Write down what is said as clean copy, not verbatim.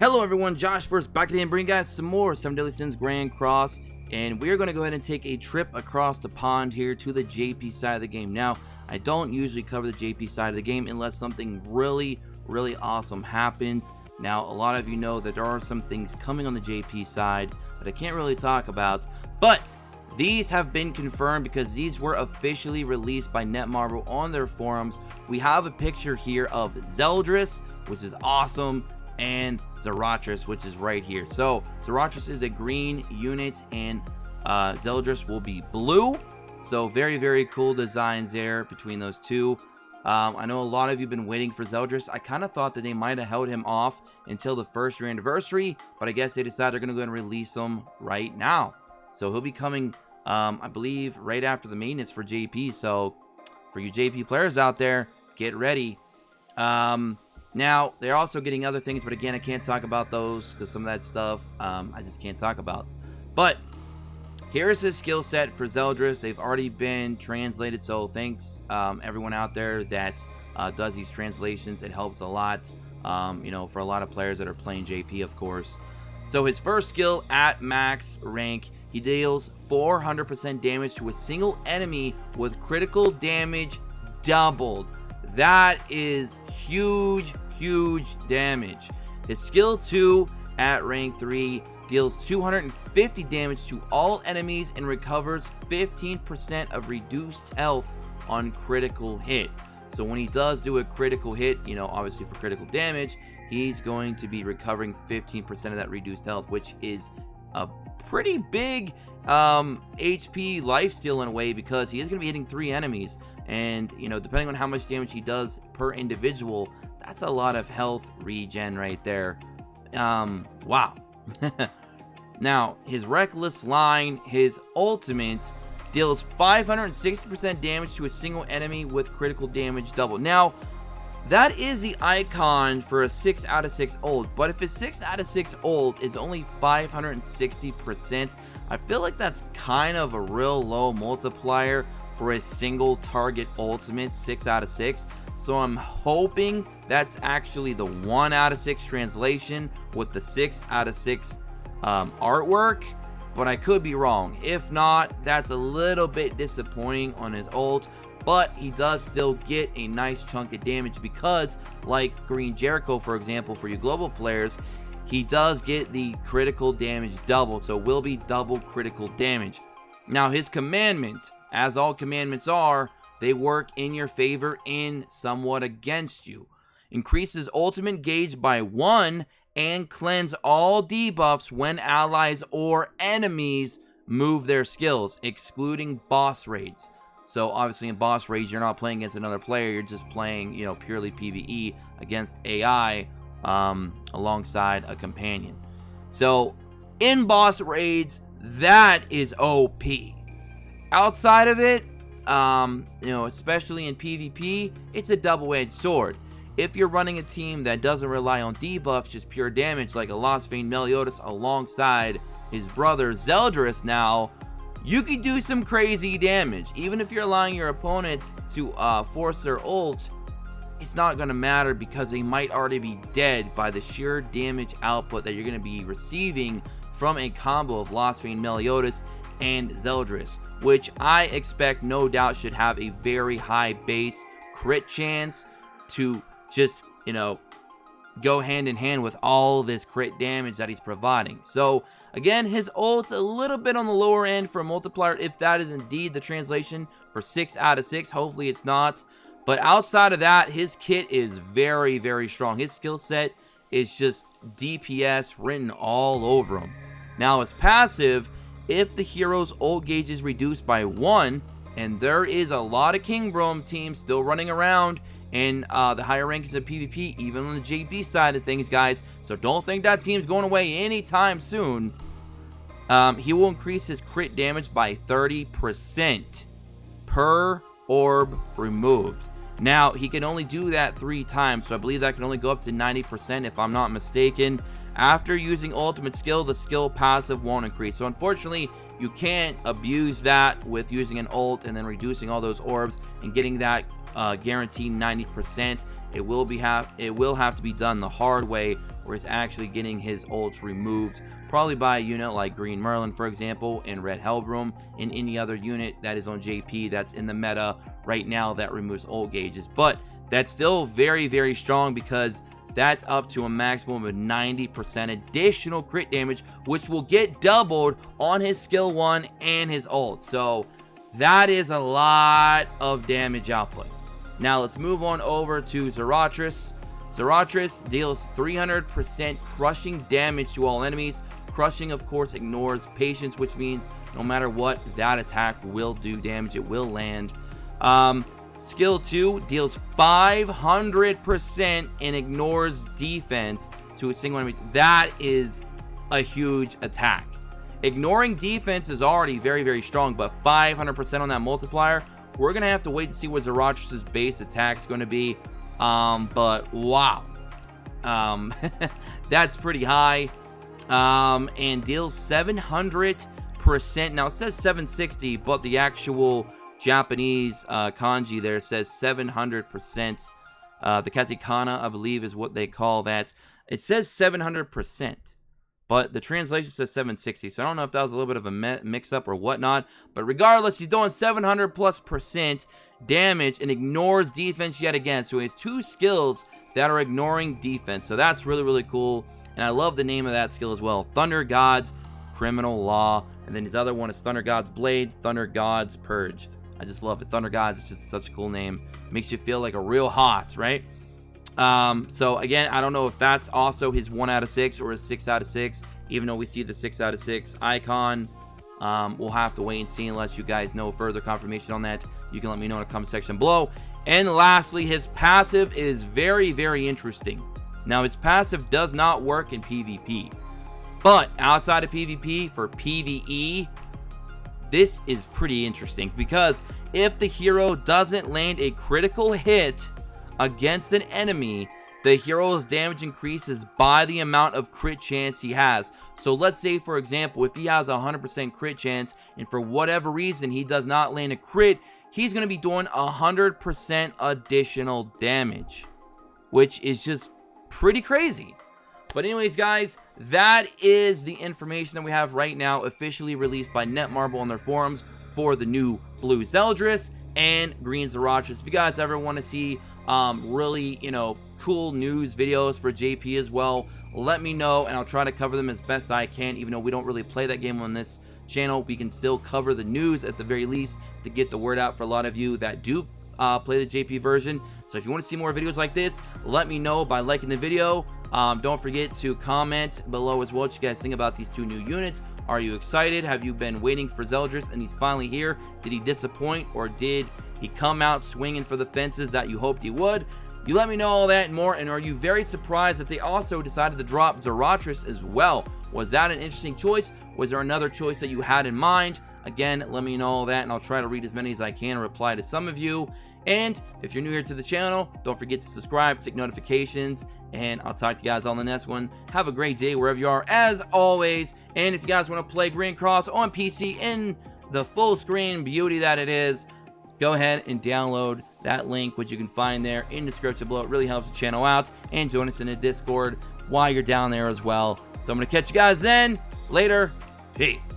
Hello everyone, Josh first back again, bringing you guys some more 7 Deadly Sins Grand Cross, and we're going to go ahead and take a trip across the pond here to the JP side of the game. Now, I don't usually cover the JP side of the game unless something really awesome happens. Now, a lot of you know that there are some things coming on the JP side that I can't really talk about, but these have been confirmed because these were officially released by Netmarble on their forums. We have a picture here of Zeldris, which is awesome, and Zaratras, which is right here. So Zaratras is a green unit and Zeldris will be blue. So very cool designs there between those two. I know a lot of you have been waiting for Zeldris. I kind of thought that they might have held him off until the 1st year anniversary, but I guess they decided they're going to go ahead and release him right now. So he'll be coming, I believe, right after the maintenance for JP. So for you JP players out there, get ready. Now, they're also getting other things, but again, I can't talk about those because some of that stuff I just can't talk about. But here's his skill set for Zeldris. They've already been translated, so thanks everyone out there that does these translations. It helps a lot, you know, for a lot of players that are playing JP, of course. So his first skill at max rank, he deals 400% damage to a single enemy with critical damage doubled. That is huge damage. His skill 2 at rank 3 deals 250 damage to all enemies and recovers 15% of reduced health on critical hit. So when he does do a critical hit, you know, obviously for critical damage, he's going to be recovering 15% of that reduced health, which is a pretty big HP lifesteal in a way, because he is going to be hitting 3 enemies, and you know, depending on how much damage he does per individual, that's a lot of health regen right there. Wow. Now, his reckless line, his ultimate, deals 560% damage to a single enemy with critical damage double. Now, that is the icon for a 6 out of 6 ult, but if his 6 out of 6 ult is only 560%, I feel like that's kind of a real low multiplier for a single target ultimate 6 out of 6. So I'm hoping that's actually the 1 out of 6 translation with the 6 out of 6 artwork, but I could be wrong. If not, that's a little bit disappointing on his ult. But he does still get a nice chunk of damage because, like Green Jericho, for example, for you global players, he does get the critical damage doubled. So it will be double critical damage. Now, his commandment, as all commandments are, they work in your favor and somewhat against you. Increases ultimate gauge by 1 and cleanse all debuffs when allies or enemies move their skills, excluding boss raids. So obviously in boss raids, you're not playing against another player, you're just playing, you know, purely PvE against AI alongside a companion. So in boss raids, that is OP. Outside of it, you know, especially in PvP, it's a double-edged sword. If you're running a team that doesn't rely on debuffs, just pure damage, like a Lost Vein Meliodas alongside his brother Zeldris now, you can do some crazy damage. Even if you're allowing your opponent to force their ult, it's not going to matter because they might already be dead by the sheer damage output that you're going to be receiving from a combo of Lost Vein Meliodas and Zeldris, which I expect no doubt should have a very high base crit chance to just, you know, go hand in hand with all this crit damage that he's providing. So again, his ult's a little bit on the lower end for a multiplier, if that is indeed the translation for 6 out of 6. Hopefully it's not. But outside of that, his kit is very strong. His skill set is just DPS written all over him. Now his passive, if the hero's ult gauge is reduced by 1, and there is a lot of King Brom teams still running around in the higher rankings of PvP, even on the JP side of things, guys. So don't think that team's going away anytime soon. He will increase his crit damage by 30% per orb removed. Now, he can only do that 3 times, so I believe that can only go up to 90% if I'm not mistaken. After using ultimate skill, the skill passive won't increase. So unfortunately, you can't abuse that with using an ult and then reducing all those orbs and getting that guaranteed 90%. it will have to be done the hard way, where it's actually getting his ults removed, probably by a unit like Green Merlin, for example, and Red Hellbroom, and any other unit that is on JP that's in the meta right now that removes ult gauges. But that's still very, very strong, because that's up to a maximum of 90% additional crit damage, which will get doubled on his skill 1 and his ult. So that is a lot of damage output. Now let's move on over to Zaratras. Zaratras deals 300% crushing damage to all enemies. Crushing, of course, ignores patience, which means no matter what, that attack will do damage. It will land. Skill 2 deals 500% and ignores defense to a single enemy. That is a huge attack. Ignoring defense is already very, very strong, but 500% on that multiplier, we're going to have to wait to see what Zaratras's base attack is going to be. But wow. That's pretty high. And deals 700%. Now it says 760, but the actual Japanese kanji there says 700%. The katakana, I believe, is what they call that. It says 700%, but the translation says 760. So I don't know if that was a little bit of a mix-up or whatnot. But regardless, he's doing 700+% damage and ignores defense yet again. So he has 2 skills that are ignoring defense. So that's really, really cool. And I love the name of that skill as well. Thunder God's Criminal Law. And then his other one is Thunder God's Blade, Thunder God's Purge. I just love it. Thunder Gods is just such a cool name. Makes you feel like a real hoss, right? So again, I don't know if that's also his 1 out of 6 or his 6 out of 6, even though we see the 6 out of 6 icon. We'll have to wait and see. Unless you guys know further confirmation on that, you can let me know in the comment section below. And lastly, his passive is very, very interesting. Now, his passive does not work in PvP, but outside of PvP, for PvE, this is pretty interesting, because if the hero doesn't land a critical hit against an enemy, the hero's damage increases by the amount of crit chance he has. So let's say, for example, if he has a 100% crit chance and for whatever reason he does not land a crit, he's going to be doing 100% additional damage, which is just pretty crazy. But anyways, guys, that is the information that we have right now, officially released by Netmarble on their forums for the new blue Zeldris and green Zaratras. If you guys ever want to see really, cool news videos for JP as well, let me know, and I'll try to cover them as best I can. Even though we don't really play that game on this channel, we can still cover the news at the very least to get the word out for a lot of you that do play the JP version. So if you want to see more videos like this, let me know by liking the video. Don't forget to comment below as well what you guys think about these 2 new units. Are you excited? Have you been waiting for Zeldris and he's finally here? Did he disappoint, or did he come out swinging for the fences that you hoped he would? You let me know all that and more. And are you very surprised that they also decided to drop Zaratras as well? Was that an interesting choice? Was there another choice that you had in mind? Again, let me know all that, and I'll try to read as many as I can and reply to some of you. And if you're new here to the channel, don't forget to subscribe, tick notifications, and I'll talk to you guys on the next one. Have a great day wherever you are, as always. And if you guys want to play Green Cross on PC in the full screen beauty that it is, go ahead and download that link, which you can find there in the description below. It really helps the channel out. And join us in the Discord while you're down there as well. So I'm going to catch you guys then. Later. Peace.